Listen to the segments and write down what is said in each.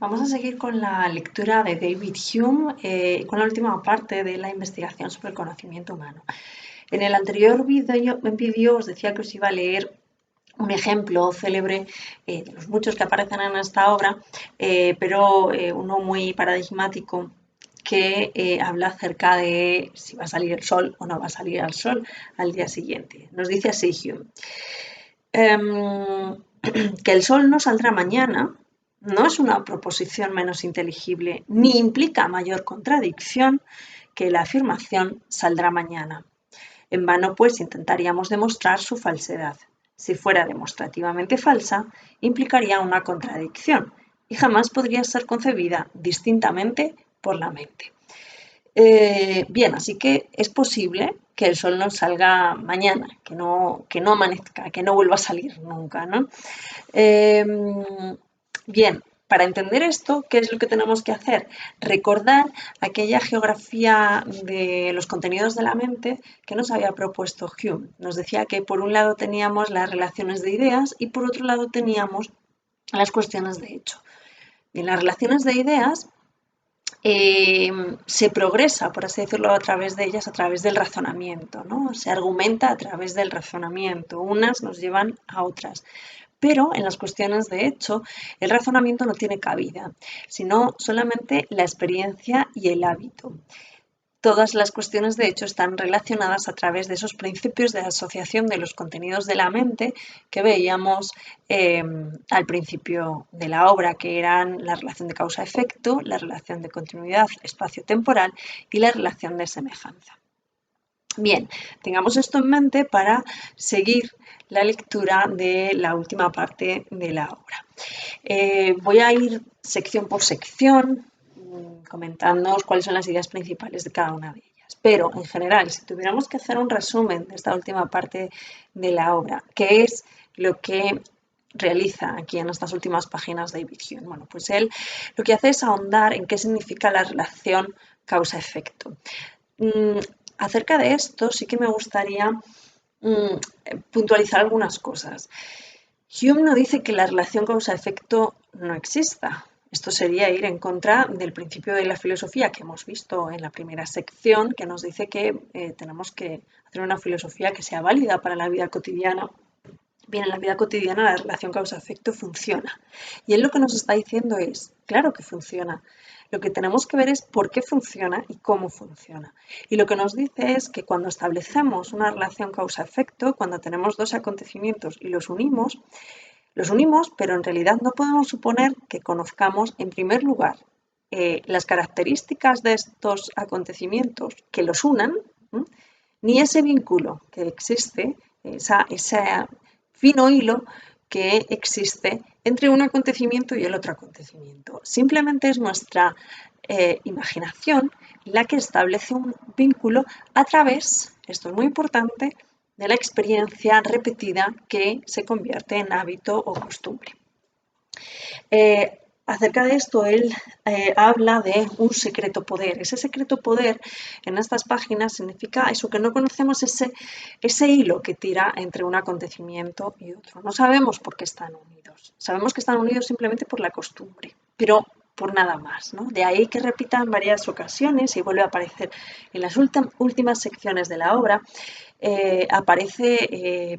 Vamos a seguir con la lectura de David Hume, con la última parte de la investigación sobre el conocimiento humano. En el anterior vídeo os decía que os iba a leer un ejemplo célebre de los muchos que aparecen en esta obra, pero uno muy paradigmático que habla acerca de si va a salir el sol o no va a salir el sol al día siguiente. Nos dice así Hume. Que el sol no saldrá mañana no es una proposición menos inteligible ni implica mayor contradicción que la afirmación saldrá mañana. En vano, pues, intentaríamos demostrar su falsedad. Si fuera demostrativamente falsa, implicaría una contradicción y jamás podría ser concebida distintamente por la mente. Bien, así que es posible que el sol no salga mañana, que no amanezca, que no vuelva a salir nunca, ¿no? Bien, para entender esto, ¿qué es lo que tenemos que hacer? Recordar aquella geografía de los contenidos de la mente que nos había propuesto Hume. Nos decía que por un lado teníamos las relaciones de ideas y por otro lado teníamos las cuestiones de hecho. En las relaciones de ideas se progresa, por así decirlo, a través de ellas, a través del razonamiento, ¿no? Se argumenta a través del razonamiento. Unas nos llevan a otras. Pero en las cuestiones de hecho, el razonamiento no tiene cabida, sino solamente la experiencia y el hábito. Todas las cuestiones de hecho están relacionadas a través de esos principios de asociación de los contenidos de la mente que veíamos al principio de la obra, que eran la relación de causa-efecto, la relación de continuidad espacio-temporal y la relación de semejanza. Bien, tengamos esto en mente para seguir la lectura de la última parte de la obra. Voy a ir sección por sección comentándoos cuáles son las ideas principales de cada una de ellas. Pero, en general, si tuviéramos que hacer un resumen de esta última parte de la obra, ¿qué es lo que realiza aquí en estas últimas páginas de David Hume? Bueno, pues él lo que hace es ahondar en qué significa la relación causa-efecto. Acerca de esto sí que me gustaría puntualizar algunas cosas. Hume no dice que la relación causa-efecto no exista. Esto sería ir en contra del principio de la filosofía que hemos visto en la primera sección, que nos dice que tenemos que hacer una filosofía que sea válida para la vida cotidiana. Bien, en la vida cotidiana la relación causa-efecto funciona. Y él lo que nos está diciendo es, claro que funciona. Lo que tenemos que ver es por qué funciona y cómo funciona. Y lo que nos dice es que cuando establecemos una relación causa-efecto, cuando tenemos dos acontecimientos y los unimos, pero en realidad no podemos suponer que conozcamos, en primer lugar, las características de estos acontecimientos que los unan, ni ese vínculo que existe, ese fino hilo que existe entre un acontecimiento y el otro acontecimiento. Simplemente es nuestra imaginación la que establece un vínculo a través, esto es muy importante, de la experiencia repetida que se convierte en hábito o costumbre. Acerca de esto, él habla de un secreto poder. Ese secreto poder en estas páginas significa eso, que no conocemos ese hilo que tira entre un acontecimiento y otro. No sabemos por qué están unidos. Sabemos que están unidos simplemente por la costumbre, pero por nada más, ¿no? De ahí que repita en varias ocasiones y vuelve a aparecer en las últimas secciones de la obra, aparece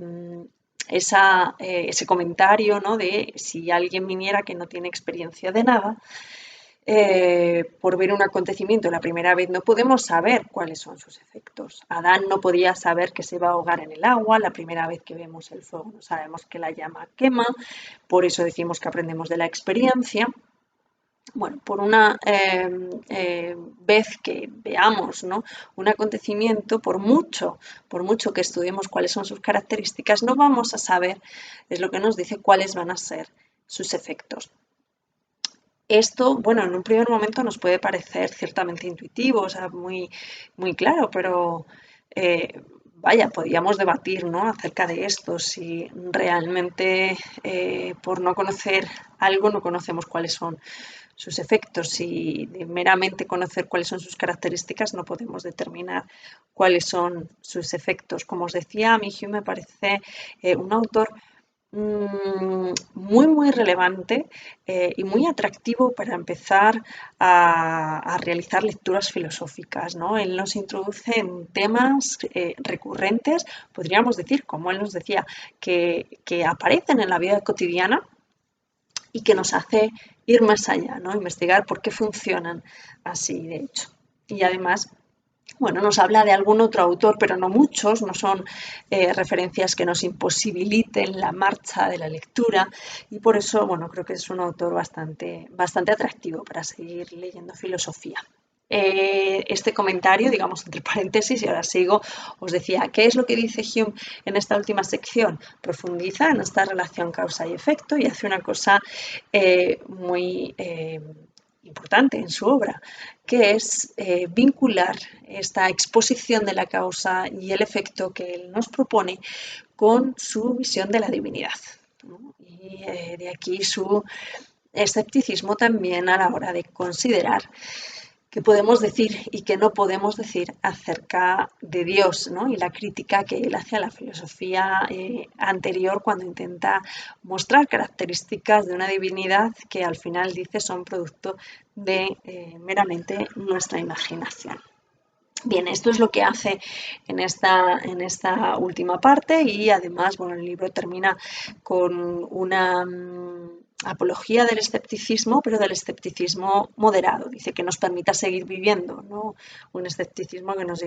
ese comentario, ¿no? De si alguien viniera que no tiene experiencia de nada, por ver un acontecimiento la primera vez no podemos saber cuáles son sus efectos. Adán no podía saber que se va a ahogar en el agua, la primera vez que vemos el fuego no sabemos que la llama quema, por eso decimos que aprendemos de la experiencia. Bueno, por una vez que veamos, ¿no?, un acontecimiento, por mucho que estudiemos cuáles son sus características, no vamos a saber, es lo que nos dice, cuáles van a ser sus efectos. Esto, bueno, en un primer momento nos puede parecer ciertamente intuitivo, o sea, muy, muy claro, pero vaya, podríamos debatir, ¿no?, acerca de esto, si realmente por no conocer algo no conocemos cuáles son sus efectos. Si de meramente conocer cuáles son sus características no podemos determinar cuáles son sus efectos. Como os decía, a mí Hume me parece un autor muy relevante y muy atractivo para empezar a realizar lecturas filosóficas, ¿no? Él nos introduce en temas recurrentes, podríamos decir, como él nos decía, que aparecen en la vida cotidiana y que nos hace ir más allá, ¿no? Investigar por qué funcionan así, de hecho. Y además, bueno, nos habla de algún otro autor, pero no muchos, no son referencias que nos imposibiliten la marcha de la lectura y por eso, bueno, creo que es un autor bastante atractivo para seguir leyendo filosofía. Este comentario, digamos, entre paréntesis, y ahora sigo, os decía, ¿qué es lo que dice Hume en esta última sección? Profundiza en esta relación causa y efecto y hace una cosa muy importante en su obra, que es vincular esta exposición de la causa y el efecto que él nos propone con su visión de la divinidad, ¿no? Y de aquí su escepticismo también a la hora de considerar qué podemos decir y qué no podemos decir acerca de Dios, ¿no? Y la crítica que él hace a la filosofía anterior cuando intenta mostrar características de una divinidad que al final dice son producto de meramente nuestra imaginación. Bien, esto es lo que hace en esta última parte y además, bueno, el libro termina con una apología del escepticismo, pero del escepticismo moderado. Dice que nos permita seguir viviendo, ¿no? Un escepticismo que nos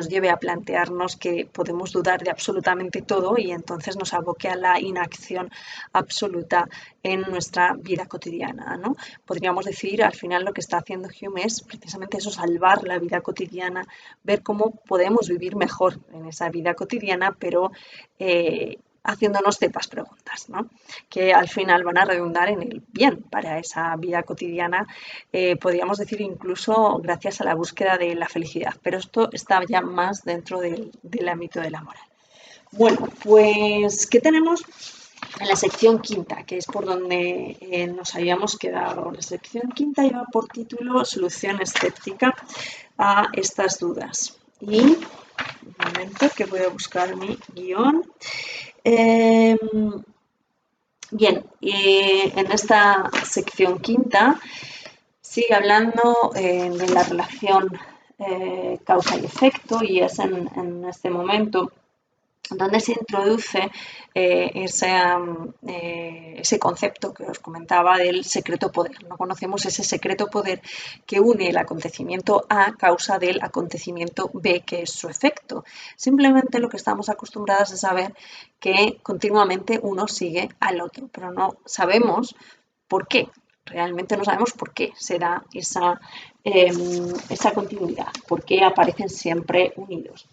lleve a plantearnos que podemos dudar de absolutamente todo y entonces nos aboque a la inacción absoluta en nuestra vida cotidiana, ¿no? Podríamos decir, al final lo que está haciendo Hume es precisamente eso, salvar la vida cotidiana, ver cómo podemos vivir mejor en esa vida cotidiana, pero haciéndonos ciertas preguntas, ¿no? Que al final van a redundar en el bien para esa vida cotidiana, podríamos decir incluso gracias a la búsqueda de la felicidad, pero esto está ya más dentro del ámbito de la moral. Bueno, pues, ¿qué tenemos en la sección quinta, que es por donde nos habíamos quedado? La sección quinta lleva por título Solución escéptica a estas dudas. Y un momento que voy a buscar mi guión. Eh, bien, en esta sección quinta sigue hablando de la relación causa y efecto y es en este momento donde se introduce ese concepto que os comentaba del secreto poder. No conocemos ese secreto poder que une el acontecimiento A causa del acontecimiento B, que es su efecto. Simplemente lo que estamos acostumbrados es saber que continuamente uno sigue al otro, pero no sabemos por qué. Realmente no sabemos por qué se da esa continuidad, por qué aparecen siempre unidos.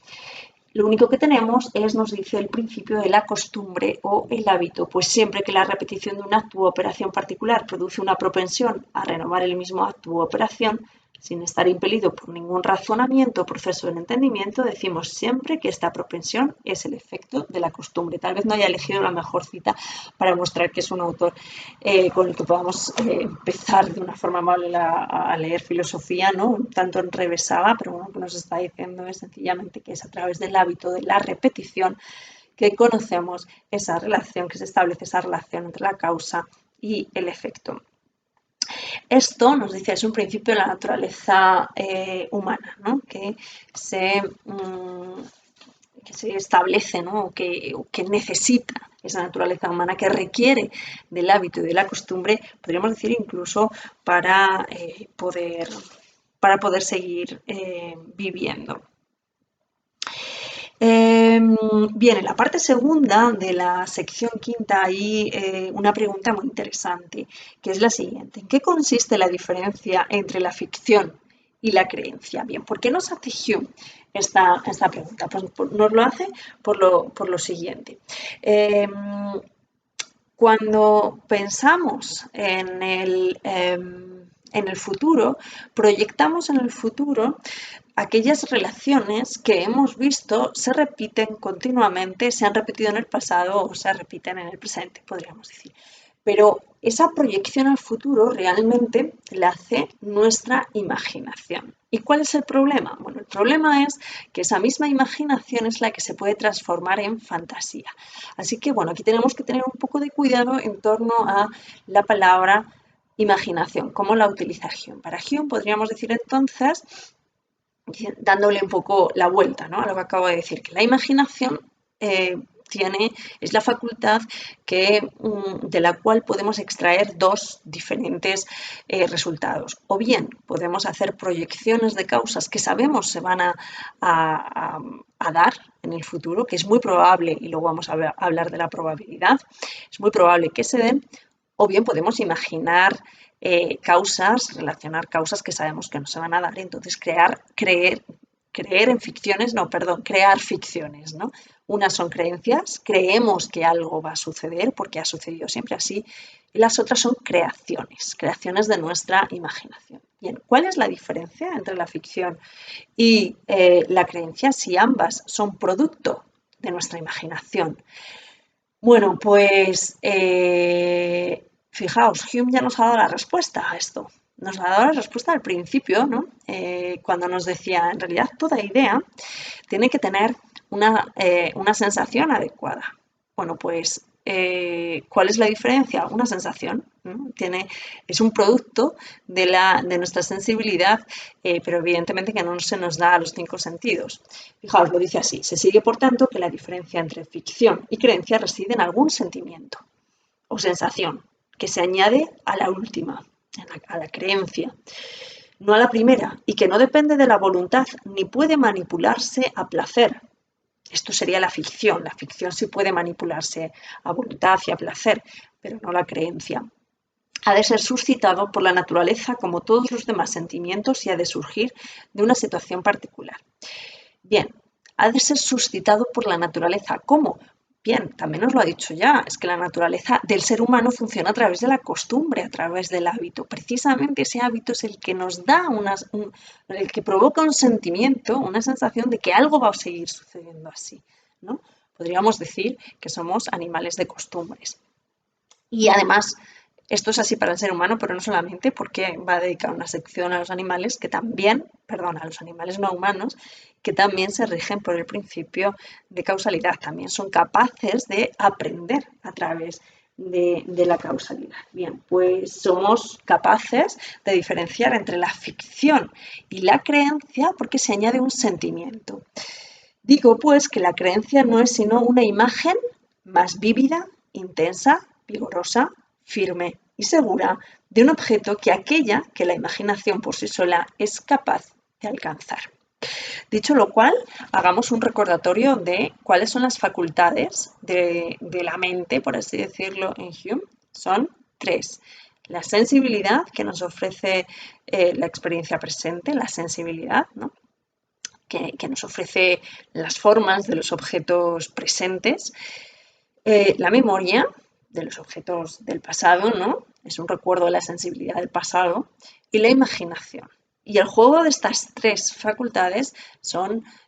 Lo único que tenemos es, nos dice, el principio de la costumbre o el hábito, pues siempre que la repetición de un acto u operación particular produce una propensión a renovar el mismo acto u operación, sin estar impelido por ningún razonamiento o proceso del entendimiento, decimos siempre que esta propensión es el efecto de la costumbre. Tal vez no haya elegido la mejor cita para mostrar que es un autor con el que podamos empezar de una forma amable a leer filosofía, ¿no? Un tanto enrevesada, pero bueno, lo que nos está diciendo es sencillamente que es a través del hábito de la repetición que conocemos esa relación, que se establece esa relación entre la causa y el efecto. Esto nos dice, es un principio de la naturaleza humana, ¿no? Que se establece, ¿no? que necesita esa naturaleza humana, que requiere del hábito y de la costumbre, podríamos decir incluso para poder seguir viviendo. Bien, en la parte segunda de la sección quinta hay una pregunta muy interesante, que es la siguiente. ¿En qué consiste la diferencia entre la ficción y la creencia? Bien, ¿por qué nos hace Hume esta pregunta? Pues nos lo hace por lo siguiente. Cuando pensamos en el futuro, proyectamos en el futuro aquellas relaciones que hemos visto se repiten continuamente, se han repetido en el pasado o se repiten en el presente, podríamos decir. Pero esa proyección al futuro realmente la hace nuestra imaginación. ¿Y cuál es el problema? Bueno, el problema es que esa misma imaginación es la que se puede transformar en fantasía. Así que, bueno, aquí tenemos que tener un poco de cuidado en torno a la palabra imaginación, cómo la utiliza Hume. Para Hume podríamos decir entonces, dándole un poco la vuelta, ¿no?, a lo que acabo de decir, que la imaginación es la facultad de la cual podemos extraer dos diferentes resultados. O bien podemos hacer proyecciones de causas que sabemos se van a dar en el futuro, que es muy probable, y luego vamos a hablar de la probabilidad, es muy probable que se den, o bien podemos imaginar relacionar causas que sabemos que no se van a dar, entonces creer en ficciones, no, perdón, crear ficciones, ¿no? Unas son creencias, creemos que algo va a suceder porque ha sucedido siempre así, y las otras son creaciones de nuestra imaginación. Bien, ¿cuál es la diferencia entre la ficción y la creencia si ambas son producto de nuestra imaginación? Bueno, pues fijaos, Hume ya nos ha dado la respuesta a esto. Nos ha dado la respuesta al principio, ¿no? Cuando nos decía, en realidad toda idea tiene que tener una sensación adecuada. Bueno, pues, ¿cuál es la diferencia? Una sensación, ¿no? Es un producto de nuestra sensibilidad, pero evidentemente que no se nos da a los 5 sentidos. Fijaos, lo dice así: se sigue, por tanto, que la diferencia entre ficción y creencia reside en algún sentimiento o sensación que se añade a la última, a la creencia, no a la primera, y que no depende de la voluntad ni puede manipularse a placer. Esto sería la ficción. La ficción sí puede manipularse a voluntad y a placer, pero no la creencia. Ha de ser suscitado por la naturaleza como todos los demás sentimientos y ha de surgir de una situación particular. Bien, ha de ser suscitado por la naturaleza. ¿Cómo? Bien, también os lo ha dicho ya, es que la naturaleza del ser humano funciona a través de la costumbre, a través del hábito. Precisamente ese hábito es el que nos da el que provoca un sentimiento, una sensación de que algo va a seguir sucediendo así, ¿no? Podríamos decir que somos animales de costumbres. Y además, esto es así para el ser humano, pero no solamente, porque va a dedicar una sección a los animales que también, perdón, a los animales no humanos, que también se rigen por el principio de causalidad, también son capaces de aprender a través de la causalidad. Bien, pues somos capaces de diferenciar entre la ficción y la creencia porque se añade un sentimiento. Digo, pues, que la creencia no es sino una imagen más vívida, intensa, vigorosa, firme y segura de un objeto que aquella que la imaginación por sí sola es capaz de alcanzar. Dicho lo cual, hagamos un recordatorio de cuáles son las facultades de la mente, por así decirlo, en Hume. Son 3. La sensibilidad, que nos ofrece la experiencia presente, la sensibilidad, ¿no?, que nos ofrece las formas de los objetos presentes, la memoria de los objetos del pasado, ¿no?, es un recuerdo de la sensibilidad del pasado, y la imaginación. Y el juego de estas 3 facultades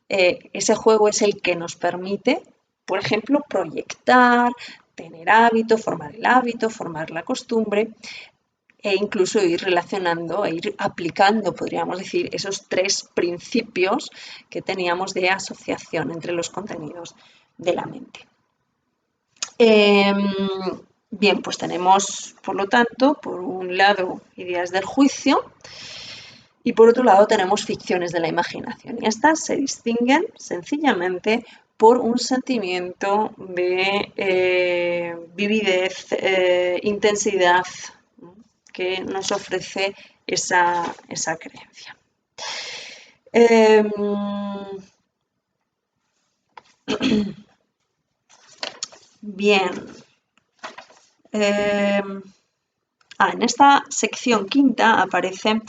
ese juego es el que nos permite, por ejemplo, proyectar, tener hábito, formar la costumbre, e incluso ir relacionando e ir aplicando, podríamos decir, esos 3 principios que teníamos de asociación entre los contenidos de la mente. Bien, pues tenemos, por lo tanto, por un lado, ideas del juicio y por otro lado tenemos ficciones de la imaginación. Y estas se distinguen sencillamente por un sentimiento de vividez, intensidad, que nos ofrece esa creencia. Bien. En esta sección quinta aparece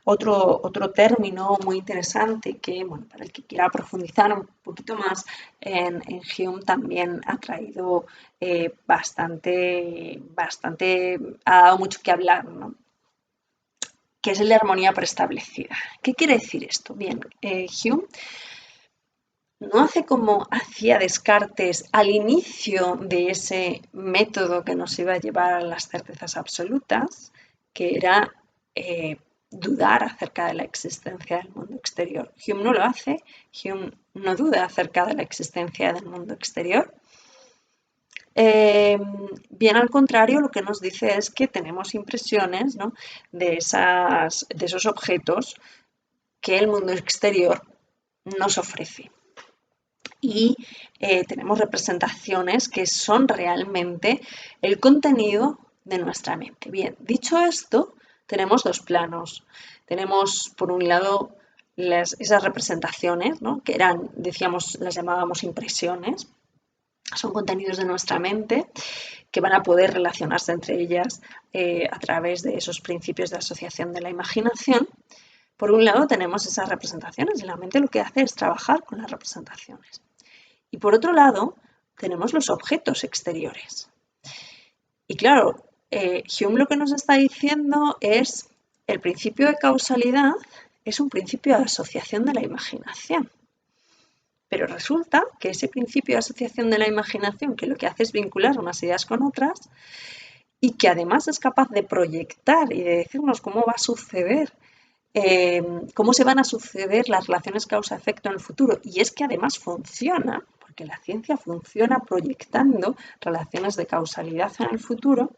otro término muy interesante que, bueno, para el que quiera profundizar un poquito más en Hume también ha traído bastante, ha dado mucho que hablar, ¿no?, que es la armonía preestablecida. ¿Qué quiere decir esto? Bien, Hume no hace como hacía Descartes al inicio de ese método que nos iba a llevar a las certezas absolutas, que era dudar acerca de la existencia del mundo exterior. Hume no lo hace, Hume no duda acerca de la existencia del mundo exterior. Bien al contrario, lo que nos dice es que tenemos impresiones, ¿no?, de esos objetos que el mundo exterior nos ofrece. Y tenemos representaciones que son realmente el contenido de nuestra mente. Bien, dicho esto, tenemos dos planos. Tenemos, por un lado, esas representaciones, ¿no?, que eran, decíamos, las llamábamos impresiones. Son contenidos de nuestra mente que van a poder relacionarse entre ellas a través de esos principios de asociación de la imaginación. Por un lado tenemos esas representaciones y la mente lo que hace es trabajar con las representaciones. Y por otro lado tenemos los objetos exteriores. Y claro, Hume lo que nos está diciendo es el principio de causalidad es un principio de asociación de la imaginación. Pero resulta que ese principio de asociación de la imaginación, que lo que hace es vincular unas ideas con otras y que además es capaz de proyectar y de decirnos cómo va a suceder, cómo se van a suceder las relaciones causa-efecto en el futuro. Y es que además funciona, porque la ciencia funciona proyectando relaciones de causalidad en el futuro,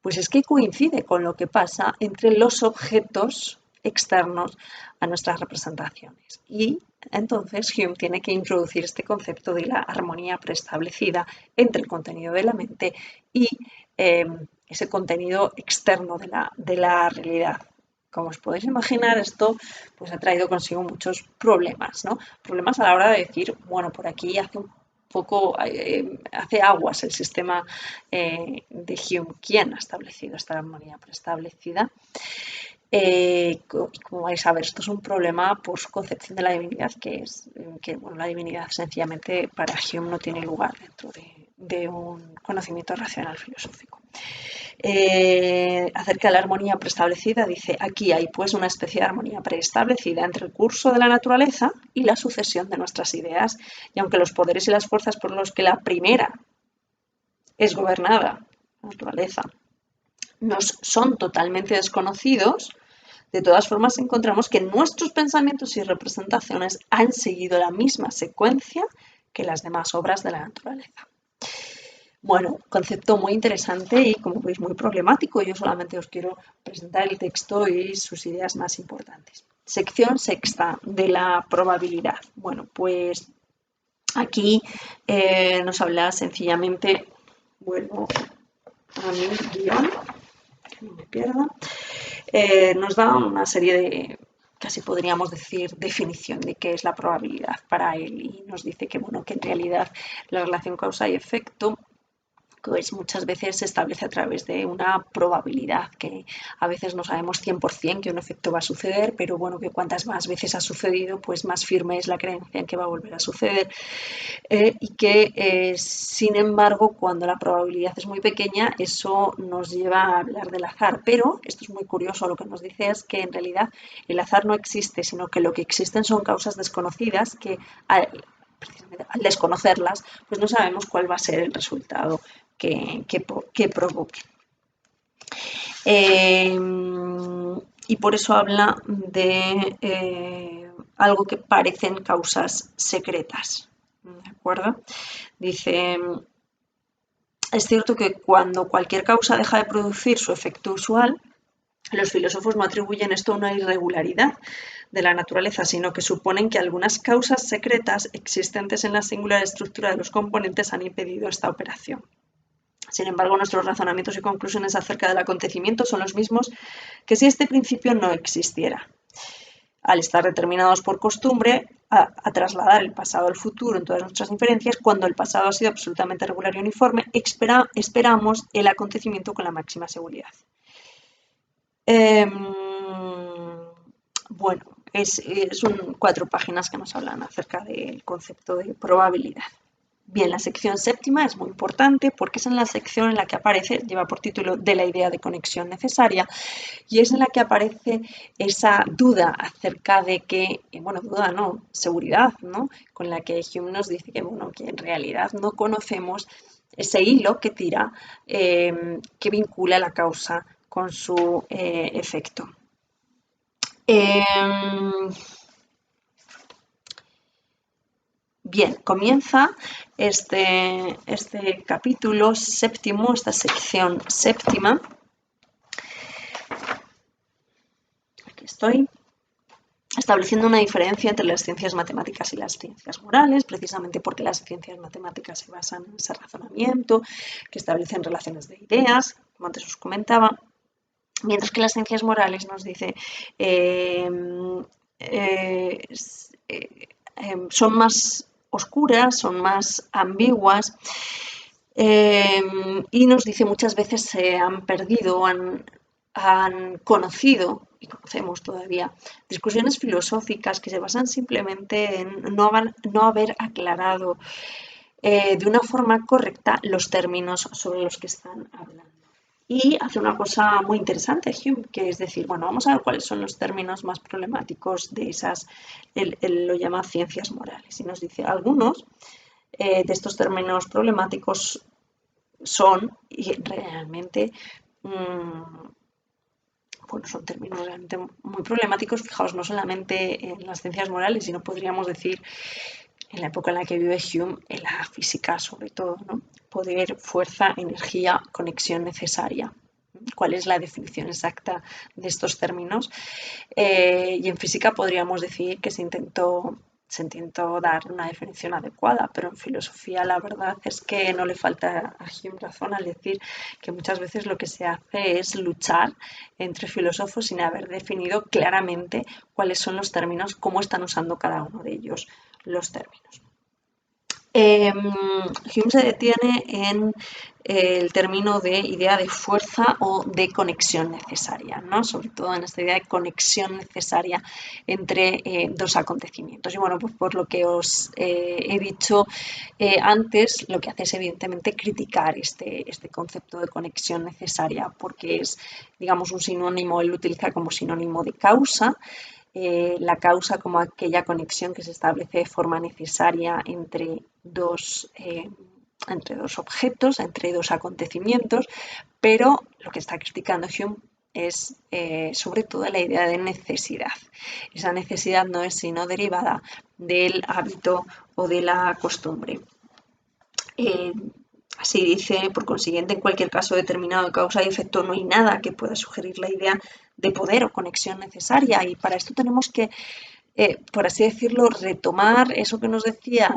pues es que coincide con lo que pasa entre los objetos externos a nuestras representaciones. Y entonces Hume tiene que introducir este concepto de la armonía preestablecida entre el contenido de la mente y ese contenido externo de la realidad. Como os podéis imaginar, esto pues, ha traído consigo muchos problemas, ¿no? Problemas a la hora de decir, bueno, por aquí hace un poco, hace aguas el sistema de Hume. ¿Quién ha establecido esta armonía preestablecida? Como vais a ver, esto es un problema por su concepción de la divinidad, que bueno, la divinidad sencillamente para Hume no tiene lugar dentro de un conocimiento racional filosófico. Acerca de la armonía preestablecida, dice, aquí hay pues una especie de armonía preestablecida entre el curso de la naturaleza y la sucesión de nuestras ideas, y aunque los poderes y las fuerzas por los que la primera es gobernada, la naturaleza, nos son totalmente desconocidos, de todas formas encontramos que nuestros pensamientos y representaciones han seguido la misma secuencia que las demás obras de la naturaleza. Bueno, concepto muy interesante y, como veis, muy problemático. Yo solamente os quiero presentar el texto y sus ideas más importantes. Sección sexta de la probabilidad. Bueno, pues aquí nos habla sencillamente, vuelvo a mi guión, que no me pierda, nos da una serie de, casi podríamos decir, definición de qué es la probabilidad para él y nos dice que, bueno, que en realidad la relación causa y efecto pues muchas veces se establece a través de una probabilidad que a veces no sabemos 100% que un efecto va a suceder, pero bueno, que cuantas más veces ha sucedido, pues más firme es la creencia en que va a volver a suceder y que sin embargo cuando la probabilidad es muy pequeña eso nos lleva a hablar del azar, pero esto es muy curioso, lo que nos dice es que en realidad el azar no existe, sino que lo que existen son causas desconocidas que al desconocerlas, pues no sabemos cuál va a ser el resultado que provoque. Y por eso habla de algo que parecen causas secretas. ¿De acuerdo? Dice, es cierto que cuando cualquier causa deja de producir su efecto usual, los filósofos no atribuyen esto a una irregularidad de la naturaleza, sino que suponen que algunas causas secretas existentes en la singular estructura de los componentes han impedido esta operación. Sin embargo, nuestros razonamientos y conclusiones acerca del acontecimiento son los mismos que si este principio no existiera. Al estar determinados por costumbre a trasladar el pasado al futuro en todas nuestras inferencias, cuando el pasado ha sido absolutamente regular y uniforme, esperamos el acontecimiento con la máxima seguridad. Bueno, son 4 páginas que nos hablan acerca del concepto de probabilidad. Bien, la sección séptima es muy importante porque es en la sección en la que aparece, lleva por título de la idea de conexión necesaria, y es en la que aparece esa duda acerca de que, bueno, duda no, seguridad, ¿no? Con la que Hume nos dice que, bueno, que en realidad no conocemos ese hilo que tira, que vincula la causa con su efecto. Bien, comienza este capítulo séptimo, esta sección séptima. Aquí estoy. Estableciendo una diferencia entre las ciencias matemáticas y las ciencias morales, precisamente porque las ciencias matemáticas se basan en ese razonamiento, que establecen relaciones de ideas, como antes os comentaba, mientras que las ciencias morales nos dice son más oscuras, son más ambiguas, y nos dice muchas veces se han perdido, han conocido y conocemos todavía discusiones filosóficas que se basan simplemente en no haber aclarado de una forma correcta los términos sobre los que están hablando. Y hace una cosa muy interesante Hume, que es decir, bueno, vamos a ver cuáles son los términos más problemáticos de esas, él lo llama ciencias morales, y nos dice algunos de estos términos problemáticos son y realmente, bueno, son términos realmente muy problemáticos, fijaos, no solamente en las ciencias morales, sino podríamos decir en la época en la que vive Hume, en la física sobre todo, ¿no? Poder, fuerza, energía, conexión necesaria. ¿Cuál es la definición exacta de estos términos? Y en física podríamos decir que se intentó dar una definición adecuada, pero en filosofía la verdad es que no le falta a Hume razón al decir que muchas veces lo que se hace es luchar entre filósofos sin haber definido claramente cuáles son los términos, cómo están usando cada uno de ellos los términos. Hume se detiene en el término de idea de fuerza o de conexión necesaria, ¿no? Sobre todo en esta idea de conexión necesaria entre dos acontecimientos. Y bueno, pues por lo que os he dicho antes, lo que hace es evidentemente criticar este concepto de conexión necesaria, porque es, digamos, un sinónimo, él lo utiliza como sinónimo de causa. La causa como aquella conexión que se establece de forma necesaria entre dos objetos, entre dos acontecimientos, pero lo que está criticando Hume es sobre todo la idea de necesidad. Esa necesidad no es sino derivada del hábito o de la costumbre. Así dice, por consiguiente, en cualquier caso determinado de causa y efecto no hay nada que pueda sugerir la idea de poder o conexión necesaria, y para esto tenemos que, por así decirlo, retomar eso que nos decía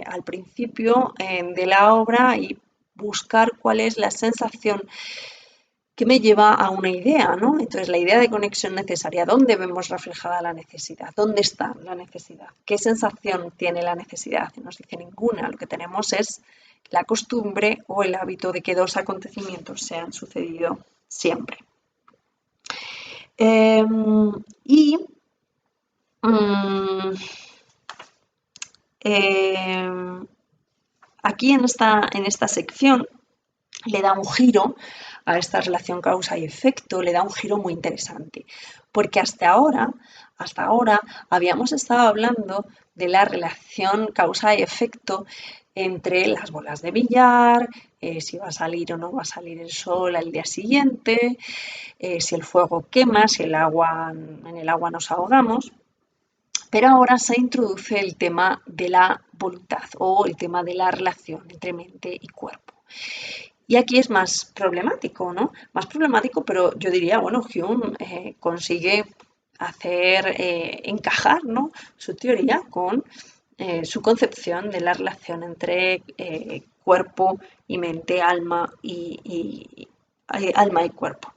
al principio de la obra y buscar cuál es la sensación que me lleva a una idea, ¿no? Entonces, la idea de conexión necesaria, ¿dónde vemos reflejada la necesidad? ¿Dónde está la necesidad? ¿Qué sensación tiene la necesidad? Y nos dice ninguna, lo que tenemos es la costumbre o el hábito de que dos acontecimientos se han sucedido siempre. Aquí en esta sección le da un giro a esta relación causa y efecto, le da un giro muy interesante, porque hasta ahora habíamos estado hablando de la relación causa y efecto entre las bolas de billar, si va a salir o no va a salir el sol al día siguiente, si el fuego quema, si en el agua nos ahogamos. Pero ahora se introduce el tema de la voluntad o el tema de la relación entre mente y cuerpo. Y aquí es más problemático, ¿no? Más problemático, pero yo diría, bueno, Hume consigue hacer encajar, ¿no?, su teoría con su concepción de la relación entre cuerpo y mente, alma y cuerpo.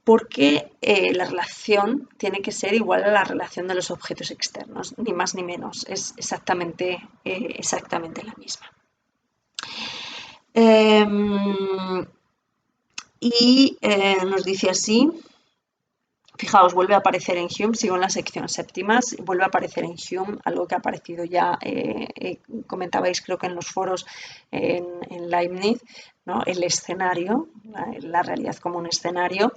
Porque la relación tiene que ser igual a la relación de los objetos externos, ni más ni menos, es exactamente la misma. Y nos dice así, Fijaos, vuelve a aparecer en Hume, sigo en la sección séptimas, vuelve a aparecer en Hume algo que ha aparecido ya, comentabais creo que en los foros en Leibniz, ¿no? El escenario, la realidad como un escenario.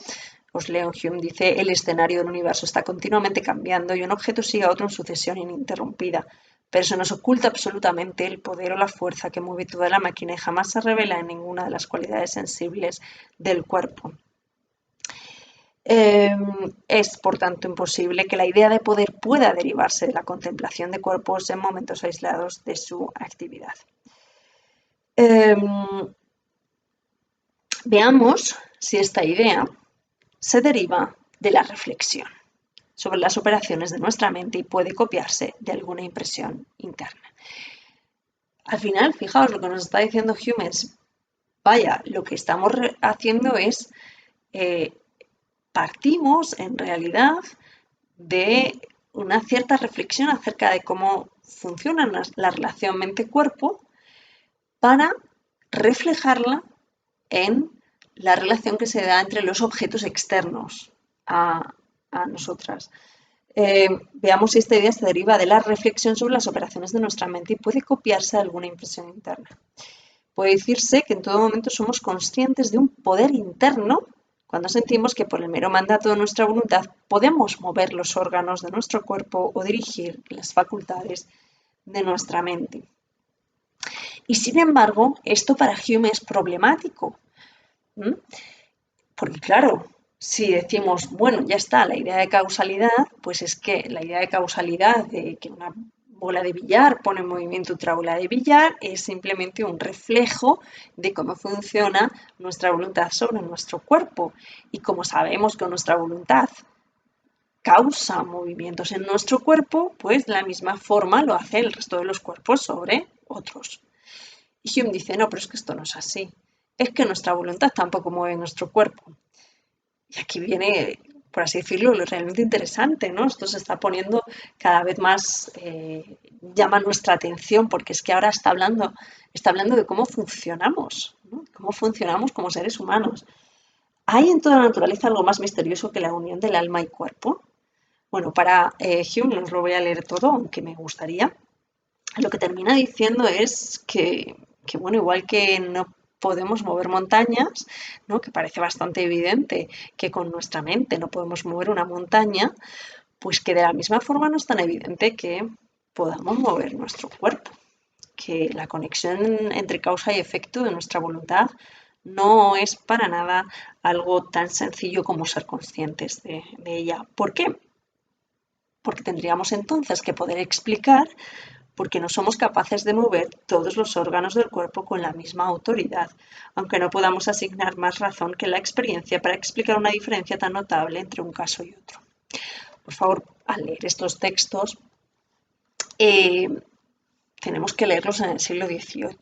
Os leo, Hume dice, el escenario del universo está continuamente cambiando y un objeto sigue a otro en sucesión ininterrumpida, pero se nos oculta absolutamente el poder o la fuerza que mueve toda la máquina y jamás se revela en ninguna de las cualidades sensibles del cuerpo. Es, por tanto, imposible que la idea de poder pueda derivarse de la contemplación de cuerpos en momentos aislados de su actividad. Veamos si esta idea se deriva de la reflexión sobre las operaciones de nuestra mente y puede copiarse de alguna impresión interna. Al final, fijaos, lo que nos está diciendo Hume es, vaya, lo que estamos haciendo es partimos en realidad de una cierta reflexión acerca de cómo funciona la relación mente-cuerpo para reflejarla en la relación que se da entre los objetos externos a nosotras. Veamos si esta idea se deriva de la reflexión sobre las operaciones de nuestra mente y puede copiarse de alguna impresión interna. Puede decirse que en todo momento somos conscientes de un poder interno cuando sentimos que por el mero mandato de nuestra voluntad podemos mover los órganos de nuestro cuerpo o dirigir las facultades de nuestra mente. Y sin embargo, esto para Hume es problemático, porque claro, si decimos, bueno, ya está, la idea de causalidad, pues es que la idea de causalidad de que una bola de billar pone en movimiento otra bola de billar es simplemente un reflejo de cómo funciona nuestra voluntad sobre nuestro cuerpo. Y como sabemos que nuestra voluntad causa movimientos en nuestro cuerpo, pues de la misma forma lo hace el resto de los cuerpos sobre otros. Y Hume dice, no, pero es que esto no es así. Es que nuestra voluntad tampoco mueve nuestro cuerpo. Y aquí viene, por así decirlo, lo realmente interesante, ¿no? Esto se está poniendo cada vez más, llama nuestra atención, porque es que ahora está hablando de cómo funcionamos, ¿no? Cómo funcionamos como seres humanos. ¿Hay en toda la naturaleza algo más misterioso que la unión del alma y cuerpo? Bueno, para Hume, no os lo voy a leer todo, aunque me gustaría. Lo que termina diciendo es que bueno, igual que no podemos mover montañas, ¿no? Que parece bastante evidente que con nuestra mente no podemos mover una montaña, pues que de la misma forma no es tan evidente que podamos mover nuestro cuerpo, que la conexión entre causa y efecto de nuestra voluntad no es para nada algo tan sencillo como ser conscientes de ella. ¿Por qué? Porque tendríamos entonces que poder explicar porque no somos capaces de mover todos los órganos del cuerpo con la misma autoridad, aunque no podamos asignar más razón que la experiencia para explicar una diferencia tan notable entre un caso y otro. Por favor, al leer estos textos, tenemos que leerlos en el siglo XVIII.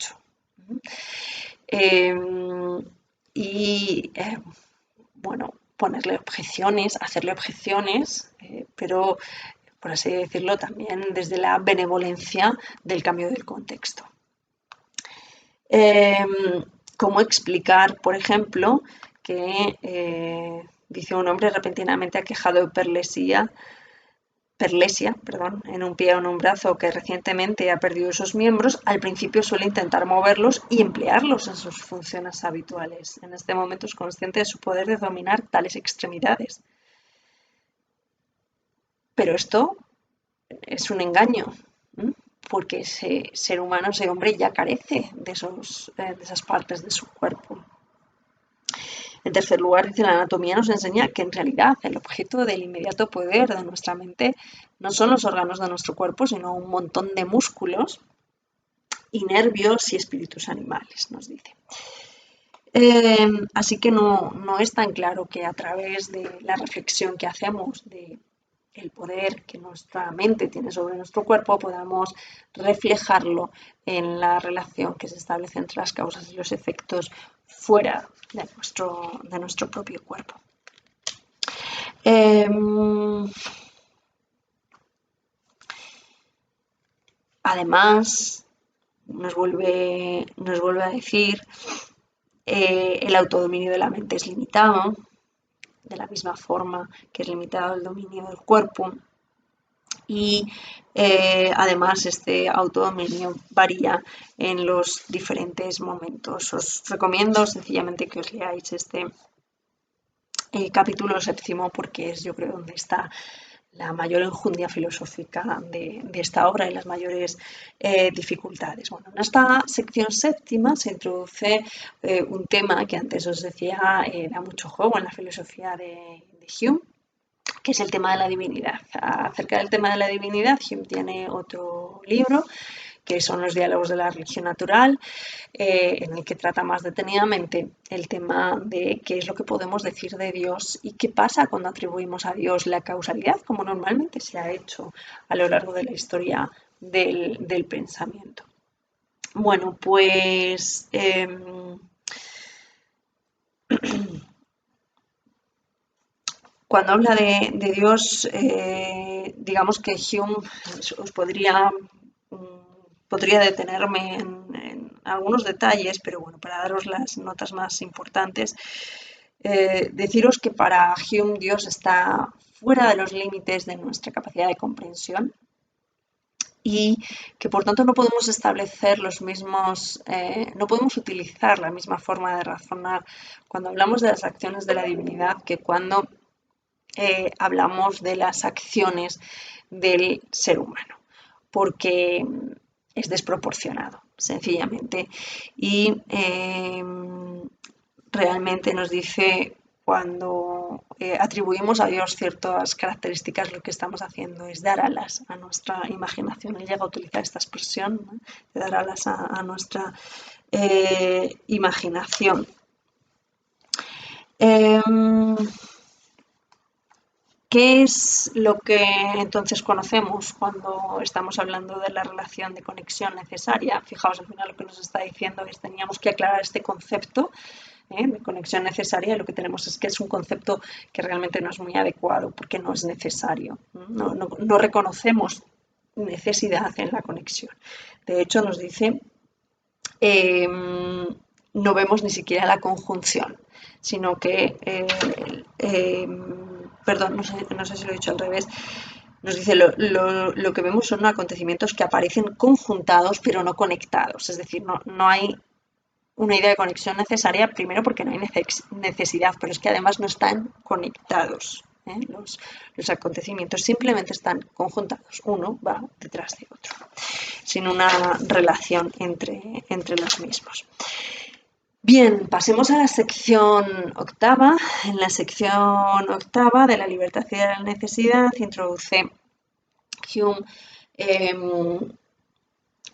Bueno, ponerle objeciones, hacerle objeciones, pero por así decirlo, también desde la benevolencia del cambio del contexto. ¿Cómo explicar, por ejemplo, que dice un hombre repentinamente aquejado de perlesia, en un pie o en un brazo que recientemente ha perdido esos miembros, al principio suele intentar moverlos y emplearlos en sus funciones habituales. En este momento es consciente de su poder de dominar tales extremidades. Pero esto es un engaño, porque ese ser humano, ese hombre ya carece de esas partes de su cuerpo. En tercer lugar, dice, la anatomía nos enseña que en realidad el objeto del inmediato poder de nuestra mente no son los órganos de nuestro cuerpo, sino un montón de músculos y nervios y espíritus animales, nos dice. Así que no es tan claro que a través de la reflexión que hacemos de el poder que nuestra mente tiene sobre nuestro cuerpo podamos reflejarlo en la relación que se establece entre las causas y los efectos fuera de nuestro propio cuerpo. Además, nos vuelve a decir el autodominio de la mente es limitado. de la misma forma que es limitado el dominio del cuerpo. Y además este autodominio varía en los diferentes momentos. Os recomiendo sencillamente que os leáis este capítulo séptimo porque es, yo creo, donde está la mayor enjundia filosófica de esta obra y las mayores dificultades. Bueno, en esta sección séptima se introduce un tema que antes os decía da mucho juego en la filosofía de Hume, que es el tema de la divinidad. Acerca del tema de la divinidad, Hume tiene otro libro, que son los diálogos de la religión natural, en el que trata más detenidamente el tema de qué es lo que podemos decir de Dios y qué pasa cuando atribuimos a Dios la causalidad, como normalmente se ha hecho a lo largo de la historia del pensamiento. Bueno, pues cuando habla de Dios, digamos que Hume os podría detenerme en algunos detalles, pero bueno, para daros las notas más importantes, deciros que para Hume Dios está fuera de los límites de nuestra capacidad de comprensión y que por tanto no podemos establecer los mismos, no podemos utilizar la misma forma de razonar cuando hablamos de las acciones de la divinidad que cuando hablamos de las acciones del ser humano, porque es desproporcionado, sencillamente. Y realmente nos dice cuando atribuimos a Dios ciertas características, lo que estamos haciendo es dar alas a nuestra imaginación. Él llega a utilizar esta expresión, ¿no?, de dar alas a nuestra imaginación. ¿Qué es lo que entonces conocemos cuando estamos hablando de la relación de conexión necesaria? Fijaos, al final lo que nos está diciendo es que teníamos que aclarar este concepto de conexión necesaria, y lo que tenemos es que es un concepto que realmente no es muy adecuado porque no es necesario. No reconocemos necesidad en la conexión. De hecho, nos dice, no vemos ni siquiera la conjunción, sino que perdón, no sé si lo he dicho al revés, nos dice lo que vemos son acontecimientos que aparecen conjuntados pero no conectados, es decir, no hay una idea de conexión necesaria, primero porque no hay necesidad, pero es que además no están conectados. Los acontecimientos simplemente están conjuntados, uno va detrás de otro, sin una relación entre los mismos. Bien, pasemos a la sección octava. En la sección octava de la libertad y de la necesidad introduce Hume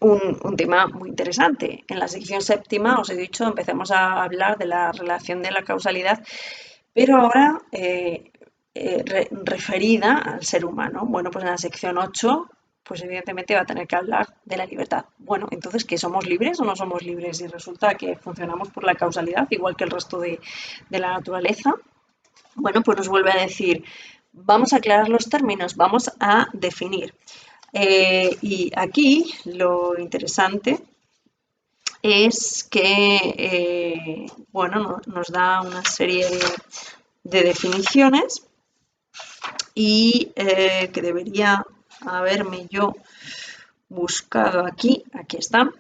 un tema muy interesante. En la sección séptima, os he dicho, empezamos a hablar de la relación de la causalidad, pero ahora referida al ser humano. Bueno, pues en la sección 8 pues evidentemente va a tener que hablar de la libertad. Bueno, entonces, ¿qué, somos libres o no somos libres? Y resulta que funcionamos por la causalidad, igual que el resto de la naturaleza. Bueno, pues nos vuelve a decir, vamos a aclarar los términos, vamos a definir. Y aquí lo interesante es que, bueno, nos da una serie de definiciones y que debería haberme yo buscado aquí está,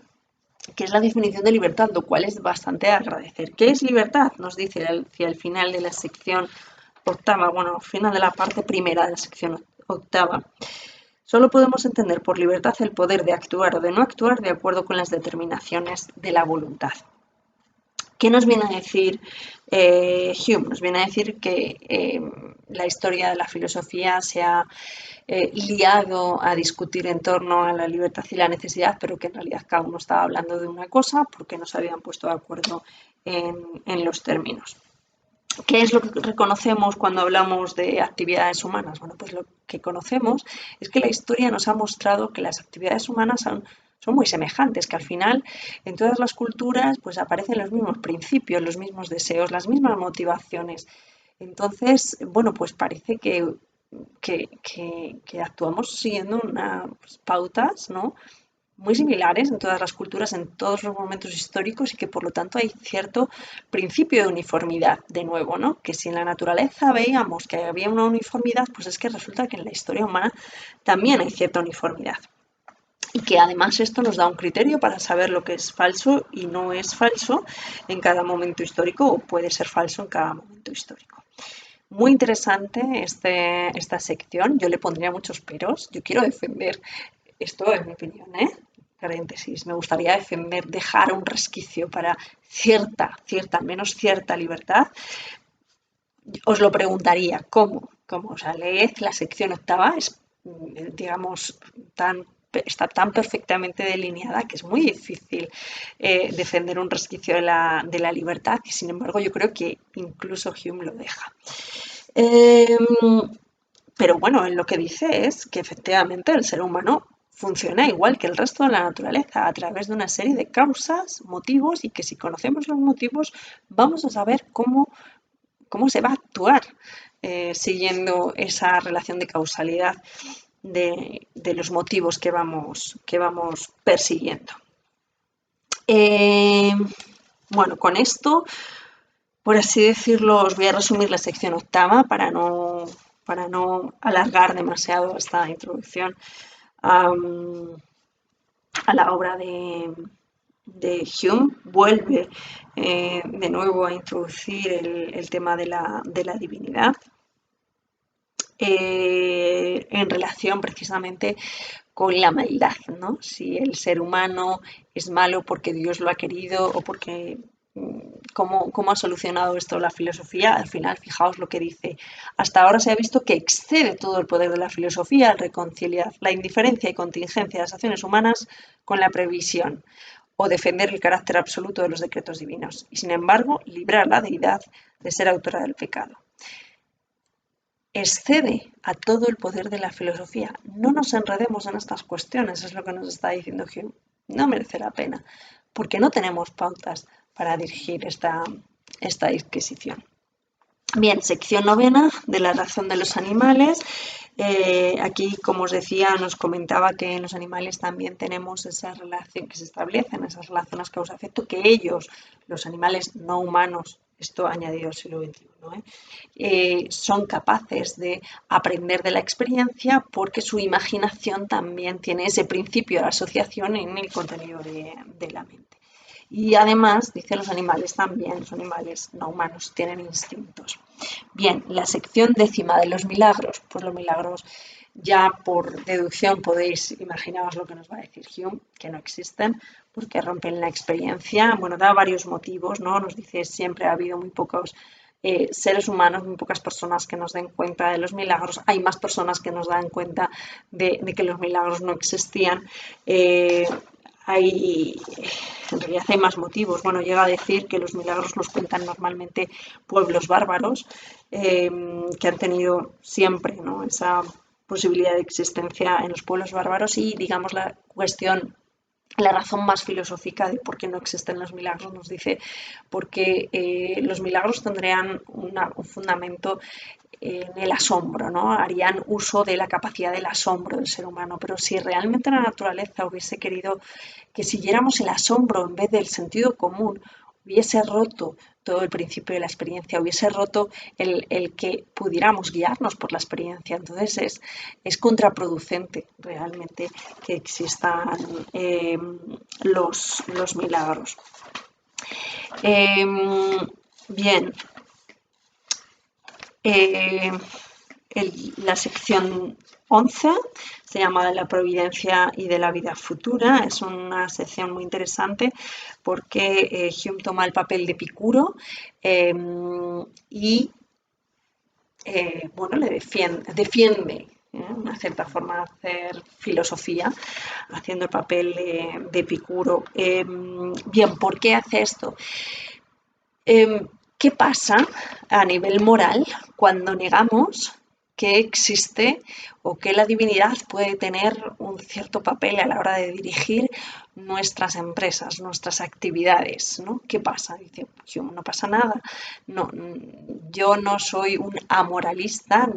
que es la definición de libertad, lo cual es bastante a agradecer. ¿Qué es libertad? Nos dice hacia el final de la sección octava, bueno, final de la parte primera de la sección octava. Solo podemos entender por libertad el poder de actuar o de no actuar de acuerdo con las determinaciones de la voluntad. ¿Qué nos viene a decir Hume? Nos viene a decir que la historia de la filosofía se ha liado a discutir en torno a la libertad y la necesidad, pero que en realidad cada uno estaba hablando de una cosa porque no se habían puesto de acuerdo en los términos. ¿Qué es lo que reconocemos cuando hablamos de actividades humanas? Bueno, pues lo que conocemos es que la historia nos ha mostrado que las actividades humanas son muy semejantes, que al final en todas las culturas pues aparecen los mismos principios, los mismos deseos, las mismas motivaciones. Entonces, bueno, pues parece que actuamos siguiendo unas pautas, ¿no?, muy similares en todas las culturas, en todos los momentos históricos y que por lo tanto hay cierto principio de uniformidad, de nuevo, ¿no? Que si en la naturaleza veíamos que había una uniformidad, pues es que resulta que en la historia humana también hay cierta uniformidad. Y que además esto nos da un criterio para saber lo que es falso y no es falso en cada momento histórico o puede ser falso en cada momento histórico. Muy interesante esta sección. Yo le pondría muchos peros. Yo quiero defender esto, en mi opinión, ¿eh? Paréntesis. Me gustaría defender, dejar un resquicio para al menos cierta libertad. Os lo preguntaría, ¿cómo? ¿Cómo? O sea, leed la sección octava, es, digamos, está tan perfectamente delineada que es muy difícil defender un resquicio de la libertad y sin embargo yo creo que incluso Hume lo deja. Eh, pero bueno, él lo que dice es que efectivamente el ser humano funciona igual que el resto de la naturaleza, a través de una serie de causas, motivos, y que si conocemos los motivos vamos a saber cómo se va a actuar siguiendo esa relación de causalidad de los motivos que vamos persiguiendo. Eh, bueno, con esto, por así decirlo, os voy a resumir la sección octava para no alargar demasiado esta introducción a la obra de Hume. Vuelve de nuevo a introducir el tema de la divinidad en relación precisamente con la maldad, ¿no? Si el ser humano es malo porque Dios lo ha querido o porque ¿cómo ha solucionado esto la filosofía? Al final, fijaos lo que dice. Hasta ahora se ha visto que excede todo el poder de la filosofía al reconciliar la indiferencia y contingencia de las acciones humanas con la previsión o defender el carácter absoluto de los decretos divinos y, sin embargo, librar a la deidad de ser autora del pecado. Excede a todo el poder de la filosofía. No nos enredemos en estas cuestiones, es lo que nos está diciendo Hume. No merece la pena, porque no tenemos pautas para dirigir esta disquisición. Bien, sección novena de la razón de los animales. Aquí, como os decía, nos comentaba que en los animales también tenemos esa relación que se establecen, esas relaciones causa-efecto, que ellos, los animales no humanos, esto añadido al siglo XXI, son capaces de aprender de la experiencia porque su imaginación también tiene ese principio de asociación en el contenido de la mente. Y además, dice, los animales también, los animales no humanos, tienen instintos. Bien, la sección décima de los milagros. Pues los milagros, ya por deducción podéis imaginaros lo que nos va a decir Hume, que no existen, porque rompen la experiencia. Bueno, da varios motivos, ¿no? Nos dice, siempre ha habido muy pocos seres humanos, muy pocas personas que nos den cuenta de los milagros. Hay más personas que nos dan cuenta de que los milagros no existían. En realidad hay más motivos. Bueno, llega a decir que los milagros los cuentan normalmente pueblos bárbaros que han tenido siempre, ¿no?, esa posibilidad de existencia en los pueblos bárbaros y, digamos, la razón más filosófica de por qué no existen los milagros nos dice porque los milagros tendrían un fundamento en el asombro, ¿no? Harían uso de la capacidad del asombro del ser humano, pero si realmente la naturaleza hubiese querido que siguiéramos el asombro en vez del sentido común, hubiese roto todo el principio de la experiencia, hubiese roto el que pudiéramos guiarnos por la experiencia. Entonces es contraproducente realmente que existan los milagros. Bien, la sección 11 se llama de la providencia y de la vida futura. Es una sección muy interesante porque Hume toma el papel de Epicuro y bueno, le defiende una cierta forma de hacer filosofía, haciendo el papel de Epicuro. Bien, ¿por qué hace esto? ¿Qué pasa a nivel moral cuando negamos que existe o que la divinidad puede tener un cierto papel a la hora de dirigir nuestras empresas, nuestras actividades, ¿no? ¿Qué pasa? Dice, no pasa nada. No, yo no soy un amoralista,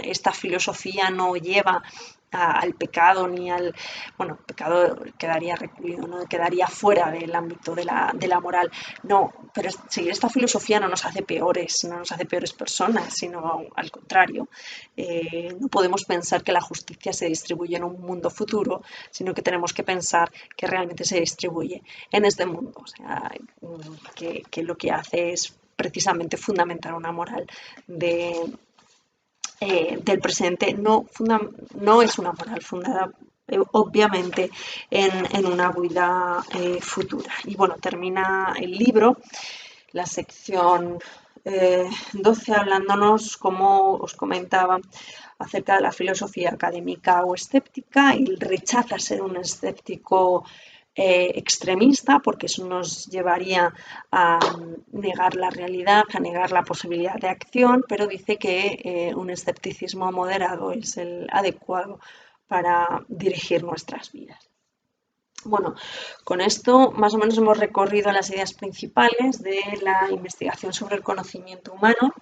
esta filosofía no lleva al pecado ni al, bueno, el pecado quedaría recluido, no quedaría fuera del ámbito de la moral. No, pero seguir esta filosofía no nos hace peores, no nos hace peores personas, sino al contrario. No podemos pensar que la justicia se distribuye en un mundo futuro, sino que tenemos que pensar que realmente se distribuye en este mundo. O sea, que lo que hace es precisamente fundamentar una moral de, del presente no es una moral fundada obviamente en una vida futura. Y bueno, termina el libro, la sección 12, hablándonos, como os comentaba, acerca de la filosofía académica o escéptica, y rechaza ser un escéptico extremista, porque eso nos llevaría a negar la realidad, a negar la posibilidad de acción, pero dice que un escepticismo moderado es el adecuado para dirigir nuestras vidas. Bueno, con esto más o menos hemos recorrido las ideas principales de la investigación sobre el conocimiento humano.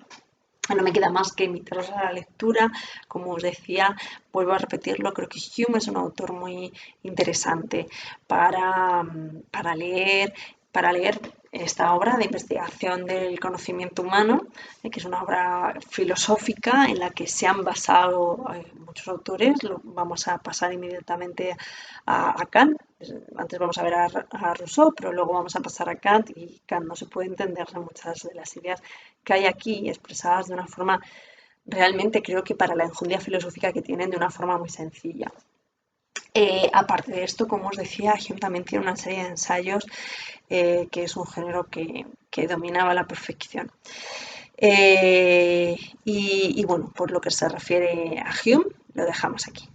No me queda más que invitaros a la lectura. Como os decía, vuelvo a repetirlo, creo que Hume es un autor muy interesante para leer esta obra de investigación del conocimiento humano, que es una obra filosófica en la que se han basado muchos autores. Vamos a pasar inmediatamente a Kant. Antes vamos a ver a Rousseau, pero luego vamos a pasar a Kant, y Kant no se puede entender de muchas de las ideas que hay aquí expresadas de una forma, realmente creo que para la enjundia filosófica que tienen, de una forma muy sencilla. Aparte de esto, como os decía, Hume también tiene una serie de ensayos, que es un género que dominaba a la perfección. Y bueno, por lo que se refiere a Hume, lo dejamos aquí.